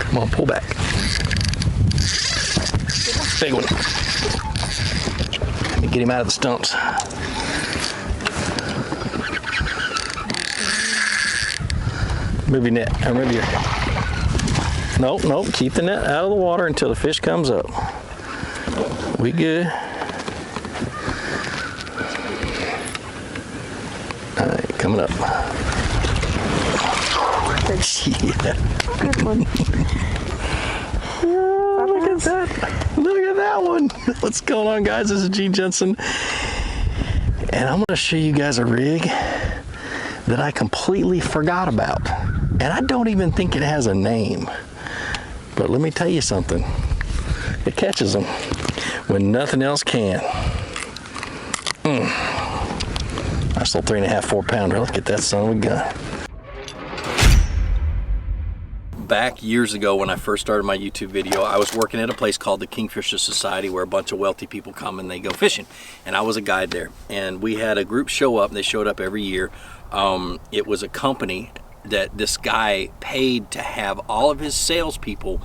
Come on, pull back. Big one. Let me get him out of the stumps. Move your net, or move your... Nope, nope, keep the net out of the water until the fish comes up. We good. All right, coming up. Yeah. Good one. Oh, look at that. Look at that one. What's going on, guys? This is Gene Jensen. And I'm going to show you guys a rig that I completely forgot about. And I don't even think it has a name. But let me tell you something. It catches them when nothing else can. Nice little 3.5, 4 pounder. Look at that son of a gun. Back years ago when I first started my YouTube video, I was working at a place called the Kingfisher Society where a bunch of wealthy people come and they go fishing. And I was a guide there. And we had a group show up, and they showed up every year. It was a company that this guy paid to have all of his salespeople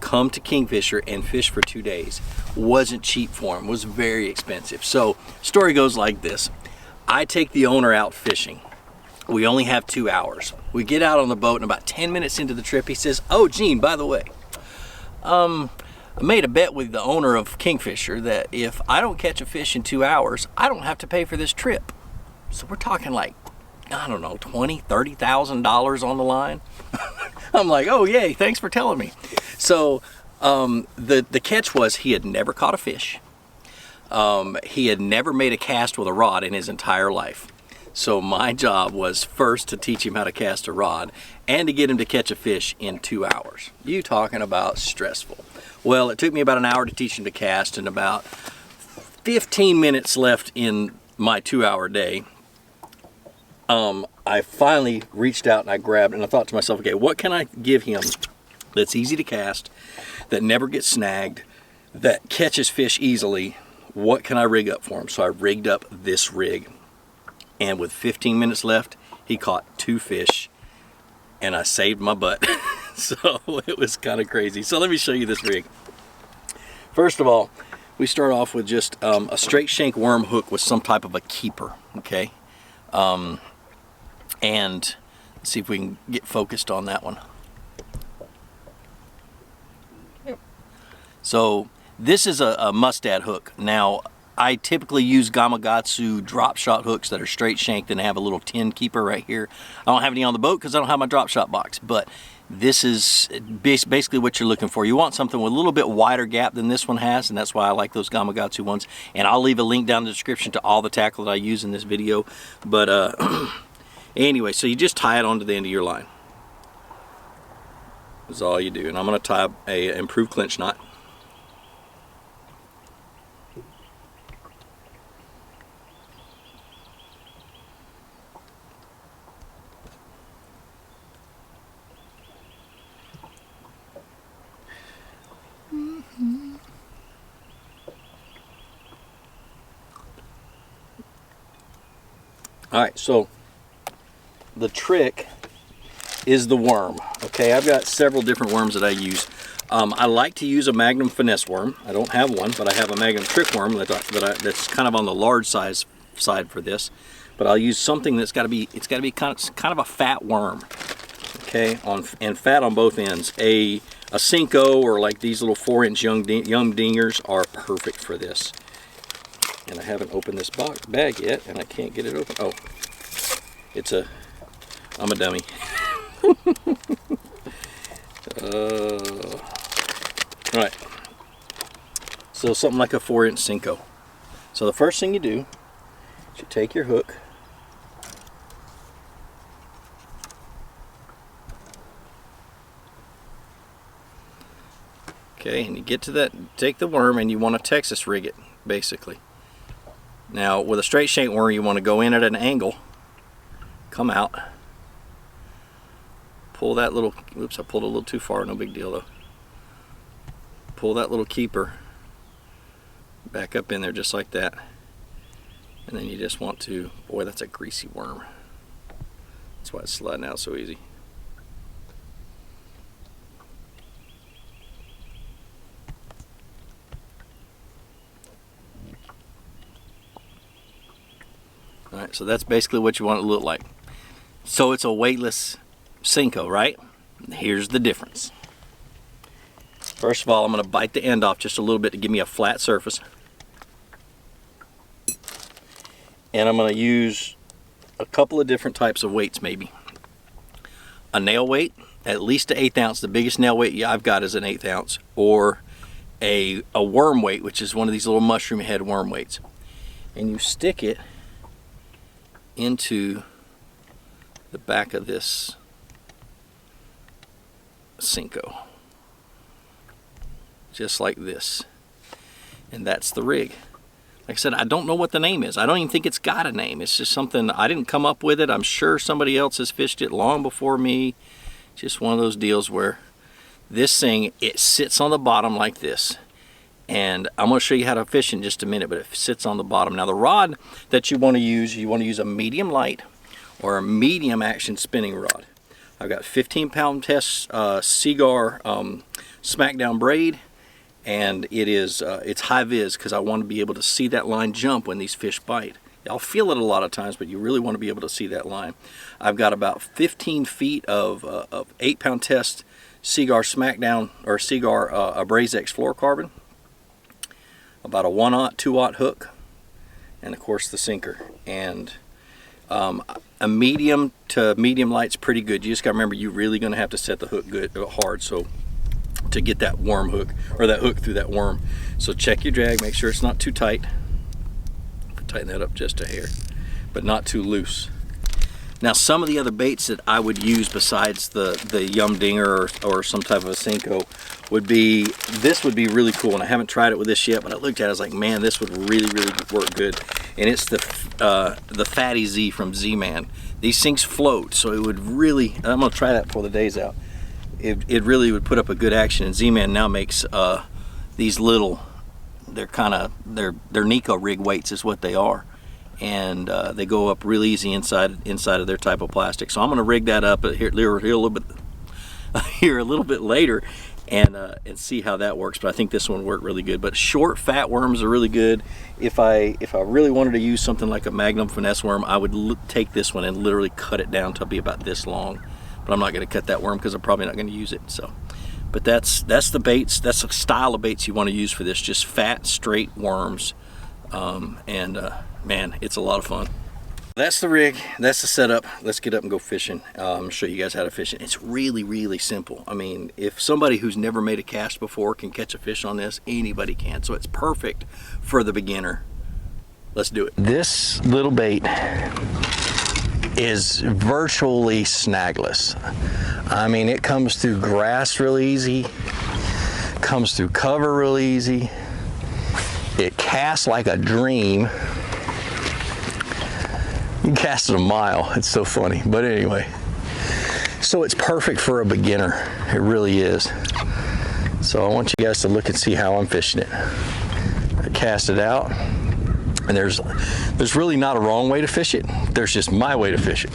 come to Kingfisher and fish for 2 days. Wasn't cheap for him, was very expensive. So, story goes like this. I take the owner out fishing. We only have 2 hours. We get out on the boat, and about 10 minutes into the trip, he says, "Oh, Gene, by the way, I made a bet with the owner of Kingfisher that if I don't catch a fish in 2 hours, I don't have to pay for this trip." So we're talking like, I don't know, $20,000, $30,000 on the line. I'm like, oh yay, thanks for telling me. So the catch was he had never caught a fish. He had never made a cast with a rod in his entire life. So my job was first to teach him how to cast a rod and to get him to catch a fish in 2 hours. You talking about stressful. Well, it took me about an hour to teach him to cast, and about 15 minutes left in my 2-hour day. I finally reached out and I grabbed, and I thought to myself, okay, what can I give him that's easy to cast, that never gets snagged, that catches fish easily? What can I rig up for him? So I rigged up this rig. And with 15 minutes left, he caught 2 fish, and I saved my butt. So it was kind of crazy. So let me show you this rig. First of all, we start off with just a straight shank worm hook with some type of a keeper, okay? And let's see if we can get focused on that one. Yep. So this is a mustad hook. Now, I typically use Gamakatsu drop shot hooks that are straight shanked and have a little tin keeper right here. I don't have any on the boat because I don't have my drop shot box, but this is basically what you're looking for. You want something with a little bit wider gap than this one has, and that's why I like those Gamakatsu ones. And I'll leave a link down in the description to all the tackle that I use in this video. But anyway, so you just tie it onto the end of your line. That's all you do. And I'm going to tie a improved clinch knot. Alright, so the trick is the worm. Okay, I've got several different worms that I use. I like to use a Magnum finesse worm. I don't have one, but I have a Magnum trick worm that's kind of on the large size side for this. But I'll use something that's got to be, it's got to be kind of a fat worm. Okay, and fat on both ends. A Cinco or like these little 4-inch young dingers are perfect for this. And I haven't opened this bag yet, and I can't get it open. Oh, I'm a dummy. Alright, so something like a 4-inch Cinco. So the first thing you do is you take your hook, okay, and you get to that, take the worm, and you want to Texas rig it, basically. Now, with a straight shank worm, you want to go in at an angle, come out, pull that little, oops, I pulled a little too far, no big deal though. Pull that little keeper back up in there just like that. And then you just want to, boy, that's a greasy worm. That's why it's sliding out so easy. right, so that's basically what you want it to look like. So it's a weightless Senko, right? Here's the difference. First of all, I'm going to bite the end off just a little bit to give me a flat surface. And I'm going to use a couple of different types of weights maybe. A nail weight, at least an 1/8 ounce. The biggest nail weight I've got is an 1/8 ounce. Or a worm weight, which is one of these little mushroom head worm weights. And you stick it into the back of this Senko. Just like this. And that's the rig. Like I said, I don't know what the name is. I don't even think it's got a name. It's just something, I didn't come up with it. I'm sure somebody else has fished it long before me. Just one of those deals where this thing, it sits on the bottom like this. And I'm going to show you how to fish in just a minute, but it sits on the bottom. Now the rod that you want to use a medium light or a medium action spinning rod. I've got 15-pound test Seaguar Smackdown braid, and it's high vis because I want to be able to see that line jump when these fish bite. I'll feel it a lot of times, but you really want to be able to see that line. I've got about 15 feet of 8-pound test Seaguar Smackdown or Seaguar Abrazex fluorocarbon, about a 1/0, 2/0 hook, and of course the sinker. And a medium to medium light's pretty good. You just got to remember, you're really going to have to set the hook good hard so to get that worm hook or that hook through that worm. So check your drag, make sure it's not too tight. Tighten that up just a hair, but not too loose. Now some of the other baits that I would use besides the Yum Dinger or some type of a Senko would be, this would be really cool, and I haven't tried it with this yet, but I looked at it, I was like, man, this would really work good. And it's the Fatty Z from Z-Man. These things float, so it would really, I'm gonna try that before the day's out. It really would put up a good action. And Z-Man now makes these little, they're Nico rig weights is what they are. And they go up real easy inside of their type of plastic. So I'm going to rig that up here a little bit later and see how that works. But I think this one worked really good. But short fat worms are really good. If I really wanted to use something like a Magnum finesse worm, I would take this one and literally cut it down to be about this long. But I'm not going to cut that worm because I'm probably not going to use it. So, but that's the baits. That's the style of baits you want to use for this. Just fat, straight worms. Man, it's a lot of fun. That's the rig, that's the setup. Let's get up and go fishing. Show you guys how to fish it. It's really simple. I mean, if somebody who's never made a cast before can catch a fish on this, anybody can. So it's perfect for the beginner. Let's do it. This little bait is virtually snagless. I mean, it comes through grass real easy, comes through cover real easy. It casts like a dream. You can cast it a mile. It's so funny. But anyway, so it's perfect for a beginner. It really is. So I want you guys to look and see how I'm fishing it. I cast it out, and there's really not a wrong way to fish it. There's just my way to fish it.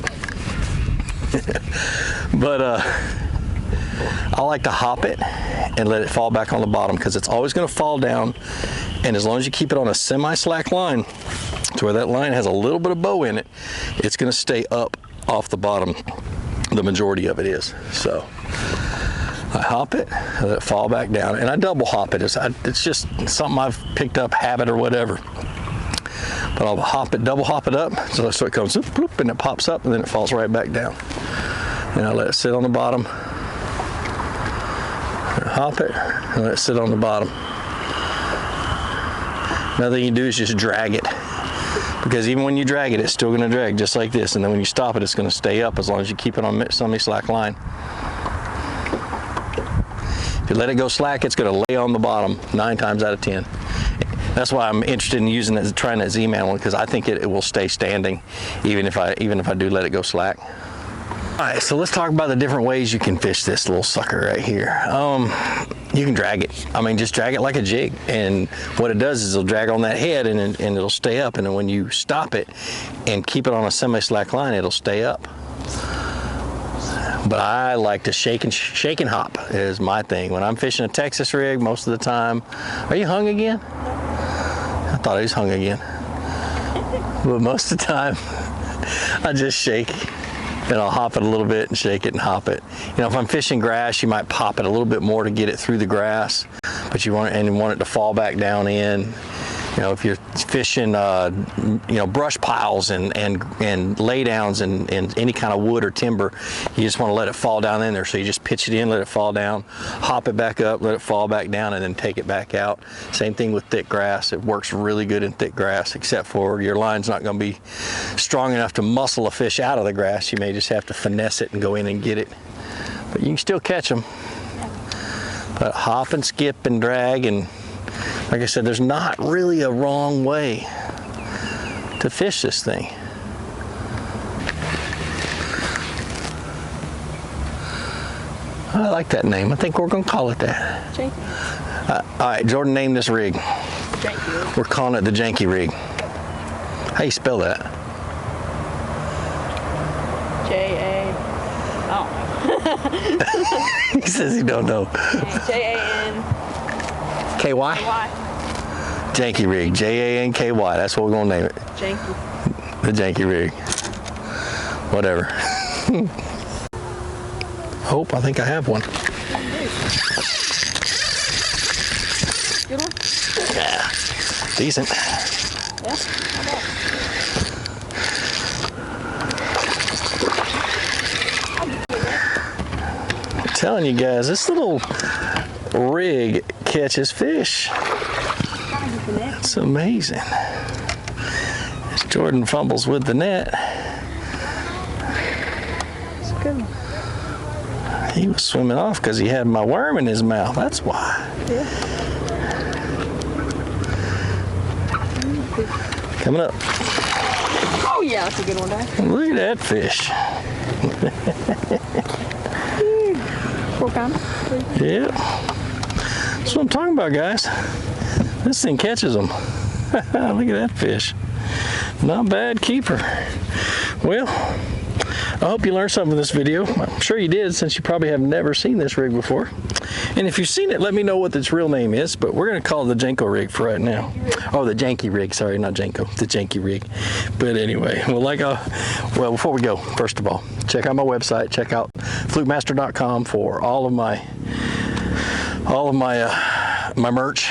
But I like to hop it and let it fall back on the bottom because it's always going to fall down. And as long as you keep it on a semi-slack line to where that line has a little bit of bow in it, it's going to stay up off the bottom. The majority of it is. So I hop it, I let it fall back down, and I double hop it. It's just something I've picked up, habit or whatever. But I'll hop it, double hop it up, so it comes bloop, and it pops up, and then it falls right back down. And I let it sit on the bottom. I hop it, and let it sit on the bottom. Another thing you do is just drag it, because even when you drag it, it's still going to drag just like this, and then when you stop it, it's going to stay up as long as you keep it on semi-slack line. If you let it go slack, it's going to lay on the bottom 9 times out of 10. That's why I'm interested in using it, trying that Z-Man one, because I think it will stay standing even if I do let it go slack. All right, so let's talk about the different ways you can fish this little sucker right here. You can drag it. I mean, just drag it like a jig, and what it does is it'll drag on that head, and it'll stay up, and then when you stop it and keep it on a semi-slack line, it'll stay up. But I like to shake and hop is my thing. When I'm fishing a Texas rig, most of the time. Are you hung again? I thought he was hung again. But most of the time, I just shake. And I'll hop it a little bit and shake it and hop it. You know, if I'm fishing grass, you might pop it a little bit more to get it through the grass, but you want it to fall back down in. You know, if you're fishing, you know, brush piles and laydowns and any kind of wood or timber, you just want to let it fall down in there. So you just pitch it in, let it fall down, hop it back up, let it fall back down, and then take it back out. Same thing with thick grass. It works really good in thick grass, except for your line's not going to be strong enough to muscle a fish out of the grass. You may just have to finesse it and go in and get it. But you can still catch them. But hop and skip and drag, and like I said, there's not really a wrong way to fish this thing. I like that name. I think we're going to call it that. Janky. All right, Jordan, name this rig. Janky. We're calling it the Janky rig. How you spell that? J-A. Oh. He says he don't know. J-A-N. K-Y? Janky rig. J-A-N-K-Y. That's what we're going to name it. Janky. The Janky rig. Whatever. Hope, I think I have one. Good one? Yeah. Decent. Yeah? How about? I'm telling you guys, this little rig catches fish. It's amazing. As Jordan fumbles with the net. It's a good one. He was swimming off because he had my worm in his mouth. That's why. Yeah. Coming up. Oh yeah, that's a good one, Dad. Look at that fish. Yeah. That's what I'm talking about, guys. This thing catches them. Look at that fish. Not bad keeper. Well, I hope you learned something from this video. I'm sure you did, since you probably have never seen this rig before. And if you've seen it, let me know what its real name is, but we're going to call it the Janko rig for right now. Oh, the Janky rig. Sorry, not Janko. The Janky rig. But anyway, well, before we go, first of all, check out my website. Check out Flukemastr.com for all of my my merch.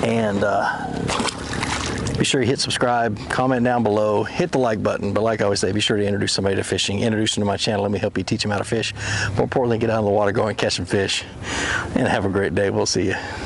And be sure you hit subscribe, comment down below, hit the like button. But like I always say, be sure to introduce somebody to fishing, introduce them to my channel. Let me help you teach them how to fish. More importantly, get out of the water, go and catch some fish. And have a great day. We'll see you.